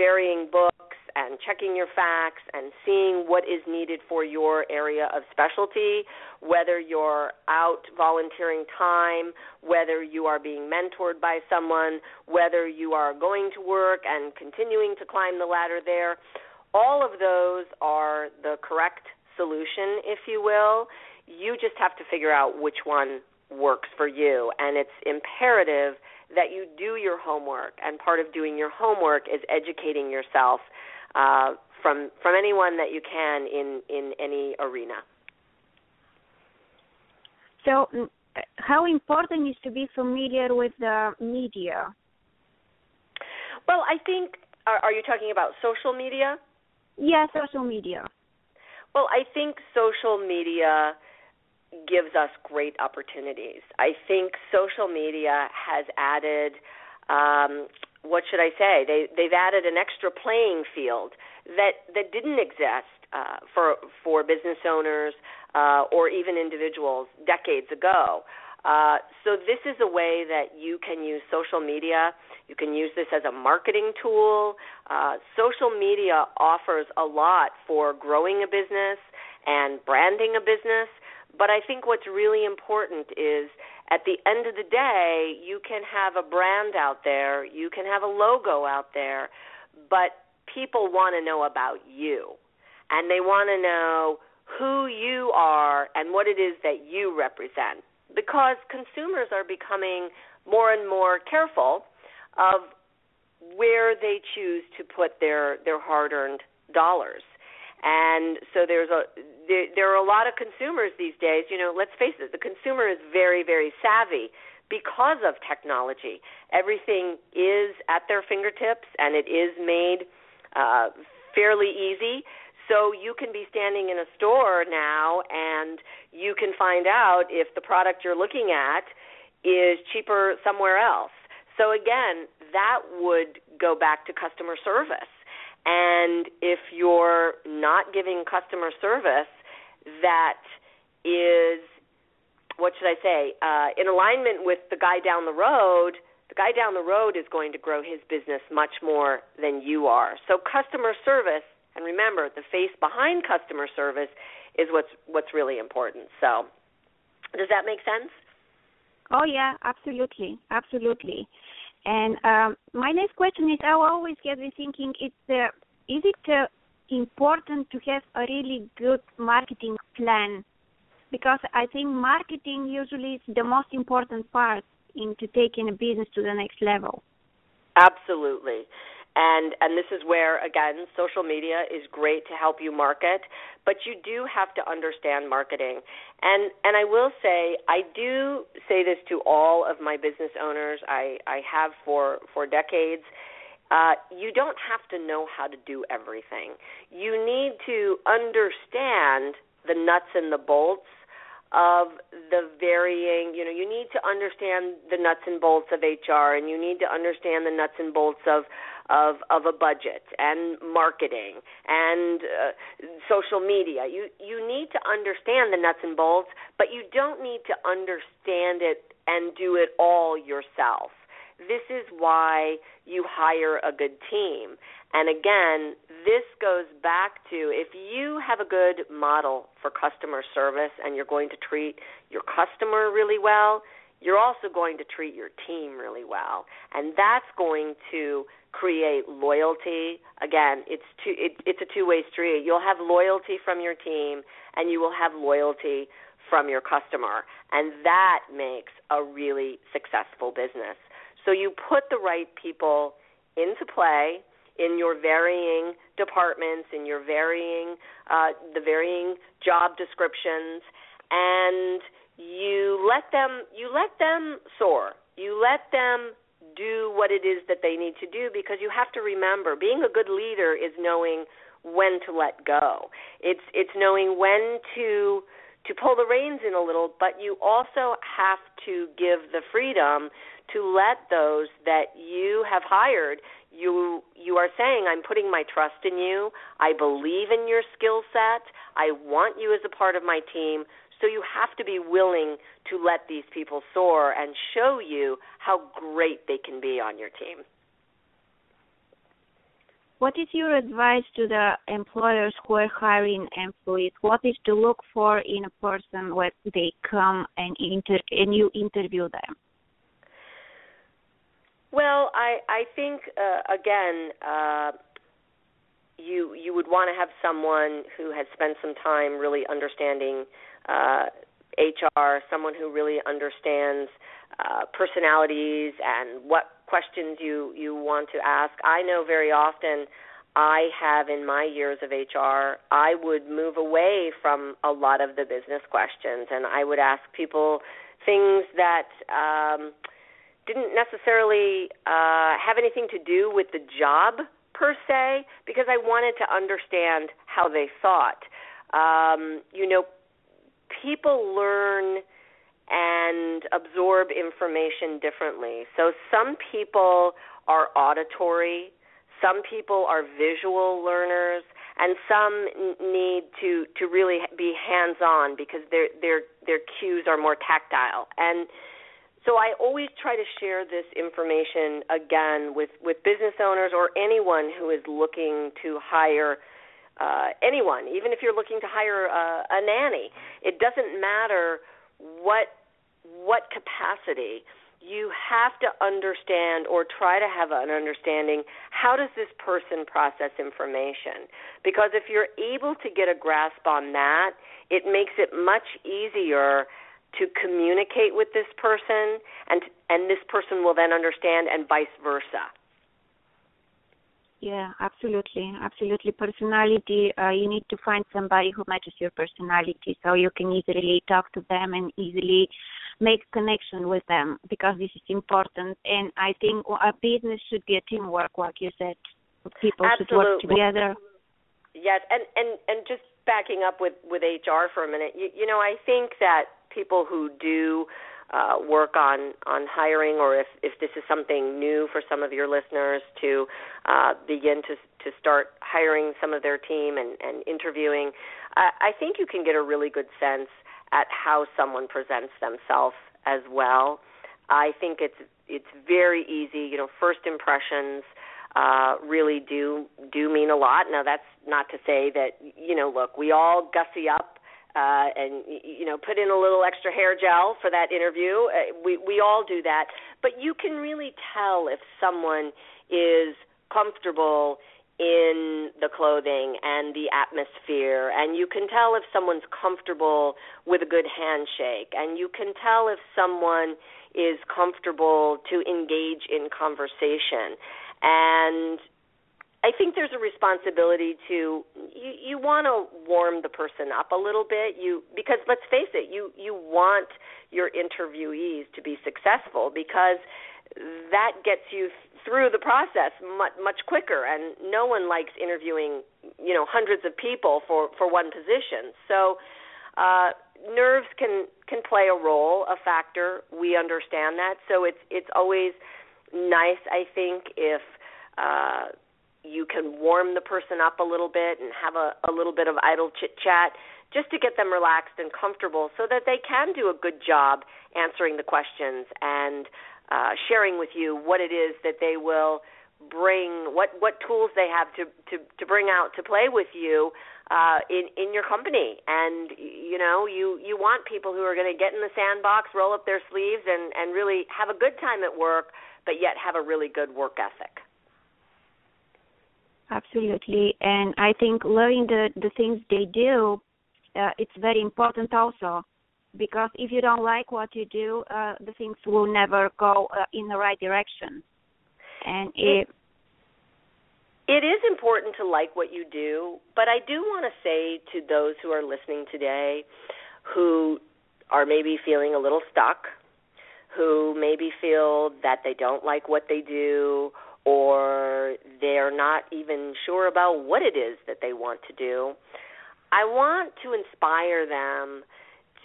varying books and checking your facts and seeing what is needed for your area of specialty, whether you're out volunteering time, whether you are being mentored by someone, whether you are going to work and continuing to climb the ladder there. All of those are the correct solution, if you will. You just have to figure out which one works for you, and it's imperative that you do your homework, and part of doing your homework is educating yourself from anyone that you can in any arena. So how important is to be familiar with the media? Well, I think, are you talking about social media? Yeah, social media. Well, I think social media gives us great opportunities. I think social media has added, what should I say? They've added an extra playing field that didn't exist for business owners or even individuals decades ago. So this is a way that you can use social media. You can use this as a marketing tool. Social media offers a lot for growing a business and branding a business. But I think what's really important is at the end of the day, you can have a brand out there, you can have a logo out there, but people want to know about you. And they want to know who you are and what it is that you represent. Because consumers are becoming more and more careful of where they choose to put their hard-earned dollars. And so there are a lot of consumers these days. You know, let's face it, the consumer is very, very savvy because of technology. Everything is at their fingertips, and it is made fairly easy. So you can be standing in a store now, and you can find out if the product you're looking at is cheaper somewhere else. So again, that would go back to customer service. And if you're not giving customer service that is, what should I say, in alignment with the guy down the road is going to grow his business much more than you are. So customer service, and remember, the face behind customer service is what's really important. So does that make sense? Oh, yeah, absolutely, absolutely. And my next question is, I always get me thinking, is it important to have a really good marketing plan? Because I think marketing usually is the most important part into taking a business to the next level. Absolutely. And this is where, again, social media is great to help you market, but you do have to understand marketing. And I will say, I do say this to all of my business owners. I have for decades. You don't have to know how to do everything. You need to understand the nuts and the bolts of the varying, you need to understand the nuts and bolts of HR, and you need to understand the nuts and bolts of a budget and marketing and social media. You need to understand the nuts and bolts, but you don't need to understand it and do it all yourself. This is why you hire a good team. And again, this goes back to if you have a good model for customer service and you're going to treat your customer really well, you're also going to treat your team really well. And that's going to create loyalty. Again, it's a two-way street. You'll have loyalty from your team, and you will have loyalty from your customer. And that makes a really successful business. So you put the right people into play in your varying departments, in your the varying job descriptions, and you let them soar. You let them do what it is that they need to do, because you have to remember, being a good leader is knowing when to let go. It's knowing when to pull the reins in a little, but you also have to give the freedom to let those that you have hired, you are saying, I'm putting my trust in you, I believe in your skill set, I want you as a part of my team, so you have to be willing to let these people soar and show you how great they can be on your team. what is your advice to the employers who are hiring employees? What is to look for in a person when they come and you interview them? Well, I think again, you would want to have someone who has spent some time really understanding HR, someone who really understands personalities and what questions you want to ask. I know very often I have in my years of HR, I would move away from a lot of the business questions, and I would ask people things that didn't necessarily have anything to do with the job per se, because I wanted to understand how they thought. People learn and absorb information differently. So some people are auditory, some people are visual learners, and some need to really be hands-on because their cues are more tactile. And so I always try to share this information, again, with business owners or anyone who is looking to hire anyone, even if you're looking to hire a nanny. It doesn't matter what capacity. You have to understand or try to have an understanding, how does this person process information? Because if you're able to get a grasp on that, it makes it much easier to communicate with this person, and this person will then understand, and vice versa. Yeah, absolutely. Personality, you need to find somebody who matches your personality so you can easily talk to them and easily make connection with them, because this is important. And I think a business should be a teamwork, like you said. People Absolutely. should work together. Yes, and just backing up with HR for a minute, I think that people who do work on hiring, or if this is something new for some of your listeners to begin to start hiring some of their team and interviewing, I think you can get a really good sense at how someone presents themselves as well. I think it's very easy. First impressions really do mean a lot. Now, that's not to say that, look, we all gussy up and put in a little extra hair gel for that interview. We all do that. But you can really tell if someone is comfortable in the clothing and the atmosphere, and you can tell if someone's comfortable with a good handshake, and you can tell if someone is comfortable to engage in conversation. And I think there's a responsibility to, you want to warm the person up a little bit, because let's face it, you want your interviewees to be successful, because that gets you through the process much quicker, and no one likes interviewing, hundreds of people for one position. So nerves can play a role, a factor. We understand that. So it's always nice, I think, if you can warm the person up a little bit and have a little bit of idle chit-chat just to get them relaxed and comfortable so that they can do a good job answering the questions and sharing with you what it is that they will bring, what tools they have to bring out to play with you in your company. And, you want people who are going to get in the sandbox, roll up their sleeves, and really have a good time at work, but yet have a really good work ethic. Absolutely. And I think learning the things they do, it's very important also, because if you don't like what you do, the things will never go in the right direction. And it is important to like what you do, but I do want to say to those who are listening today who are maybe feeling a little stuck, who maybe feel that they don't like what they do, or they're not even sure about what it is that they want to do, I want to inspire them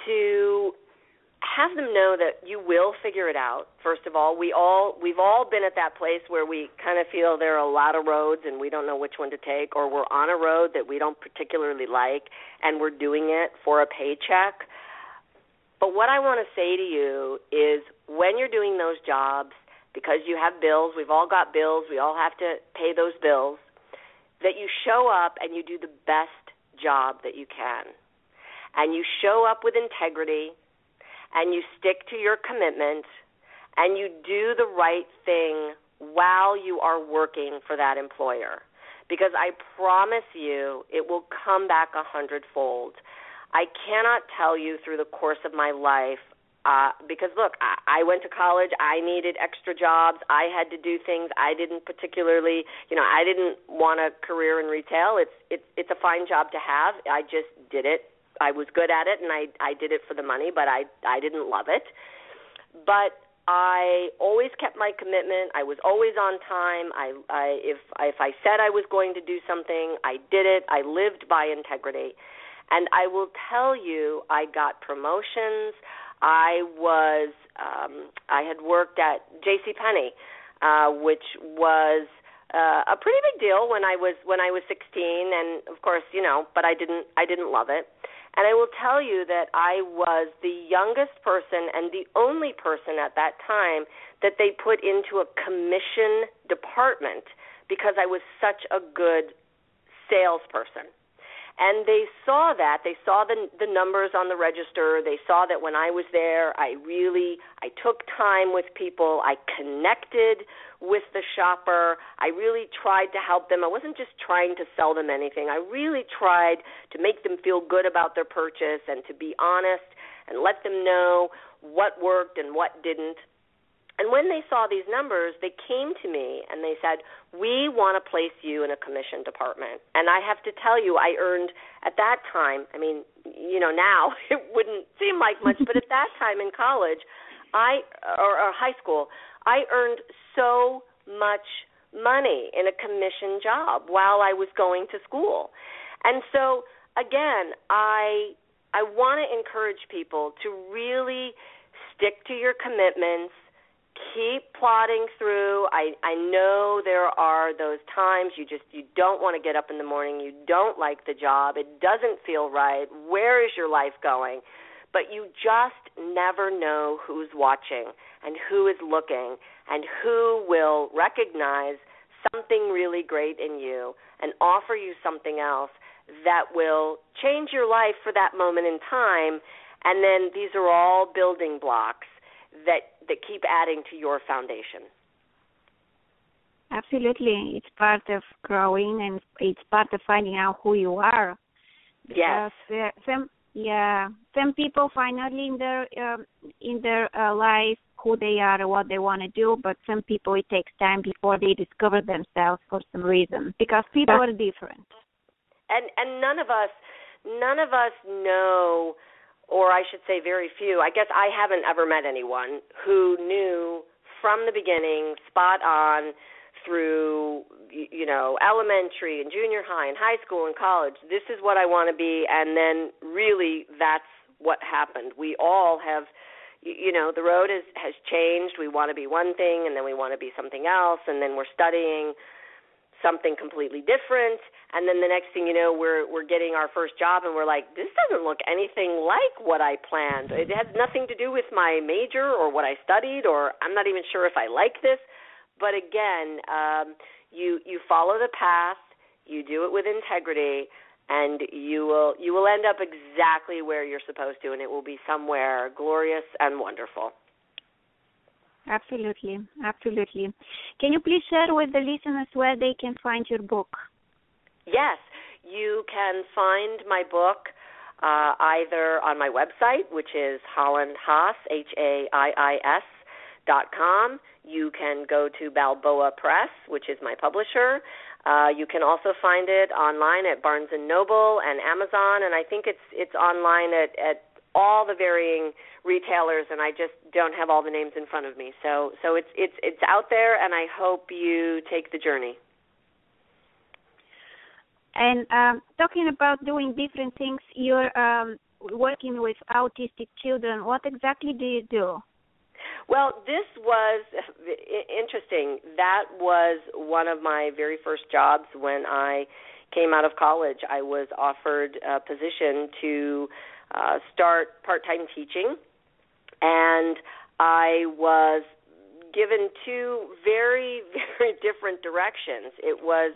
to have them know that you will figure it out. First of all, we've all been at that place where we kind of feel there are a lot of roads and we don't know which one to take, or we're on a road that we don't particularly like and we're doing it for a paycheck. But what I want to say to you is, when you're doing those jobs, because you have bills, we've all got bills, we all have to pay those bills, that you show up and you do the best job that you can. And you show up with integrity, and you stick to your commitment, and you do the right thing while you are working for that employer. Because I promise you it will come back 100-fold. I cannot tell you through the course of my life, because, look, I went to college. I needed extra jobs. I had to do things I didn't particularly, I didn't want a career in retail. It's a fine job to have. I just did it. I was good at it, and I did it for the money, but I didn't love it. But I always kept my commitment. I was always on time. If I said I was going to do something, I did it. I lived by integrity. And I will tell you, I got promotions. I had worked at JCPenney, which was a pretty big deal when I was 16, and of course, but I didn't love it. And I will tell you that I was the youngest person and the only person at that time that they put into a commission department because I was such a good salesperson. And they saw that. They saw the numbers on the register. They saw that when I was there, I took time with people. I connected with the shopper. I really tried to help them. I wasn't just trying to sell them anything. I really tried to make them feel good about their purchase and to be honest and let them know what worked and what didn't. And when they saw these numbers, they came to me and they said, we want to place you in a commission department. And I have to tell you, I earned at that time, now it wouldn't seem like much, but at that time in college, or high school, I earned so much money in a commission job while I was going to school. And so, again, I want to encourage people to really stick to your commitments. Keep plodding through. I know there are those times you don't want to get up in the morning. You don't like the job. It doesn't feel right. Where is your life going? But you just never know who's watching and who is looking and who will recognize something really great in you and offer you something else that will change your life for that moment in time. And then these are all building blocks that keep adding to your foundation. Absolutely. It's part of growing, and it's part of finding out who you are. Yes. Some people find early in their life who they are and what they want to do, but some people it takes time before they discover themselves for some reason, because people are different. And none of us know, or I should say very few. I guess I haven't ever met anyone who knew from the beginning, spot on, through elementary and junior high and high school and college, this is what I want to be, and then really that's what happened. We all have, the road has changed. We want to be one thing, and then we want to be something else, and then we're studying something completely different, and then the next thing you know, we're getting our first job, and we're like, this doesn't look anything like what I planned. It has nothing to do with my major or what I studied, or I'm not even sure if I like this. But again, you follow the path, you do it with integrity, and you will end up exactly where you're supposed to, and it will be somewhere glorious and wonderful. Absolutely. Can you please share with the listeners where they can find your book? Yes, you can find my book either on my website, which is Holland Haiis, HAIIS.com. You can go to Balboa Press, which is my publisher. You can also find it online at Barnes & Noble and Amazon, and I think it's online at all the varying retailers, and I just don't have all the names in front of me. So it's out there, and I hope you take the journey. And talking about doing different things, you're working with autistic children. What exactly do you do? Well, this was interesting. That was one of my very first jobs when I came out of college. I was offered a position to start part-time teaching, and I was given two very, very different directions. It was